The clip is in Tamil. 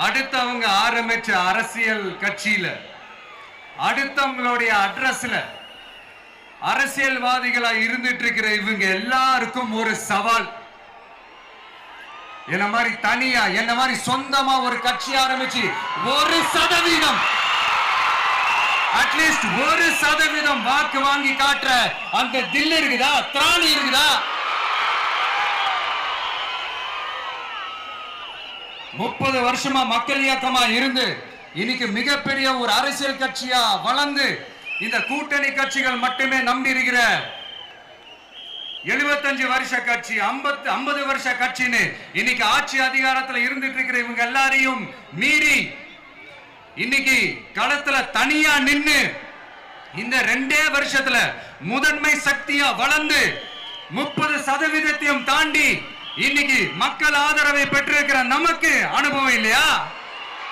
அடுத்தவங்க ஆரம்பிச்ச அரசியல் கட்சியில அடுத்தவங்களுடைய அட்ரஸ்ல அரசியல்வாதிகளா இருந்துட்டு இருக்கிற இவங்க எல்லாருக்கும் ஒரு சவால். என்ன மாதிரி தனியா என்ன மாதிரி சொந்தமா ஒரு கட்சி ஆரம்பிச்சு 1% அட்லீஸ்ட் 1% வாக்கு வாங்கி காட்டுற அந்த தில் இருக்குதா, திராணி இருக்குதா? 30 வருஷமா மக்கள் இயக்கமா இருந்து இன்னைக்கு மிகப்பெரிய ஒரு அரசியல் கட்சியா வளர்ந்து இந்த கூட்டணி கட்சிகள் மட்டுமே நம்பி இருக்கிற 75 வருஷ கட்சி 50 வருஷ கட்சின்னு இன்னைக்கு ஆட்சி அதிகாரத்தில் இருந்துட்டு இருக்கிற இவங்க எல்லாரையும் மீறி இன்னைக்கு களத்துல தனியா நின்னு இந்த 2 வருஷத்துல முதன்மை சக்தியா வளர்ந்து 30% தாண்டி இன்னைக்கு மக்கள் ஆதரவை பெற்றிருக்கிற நமக்கு அனுபவம் இல்லையா?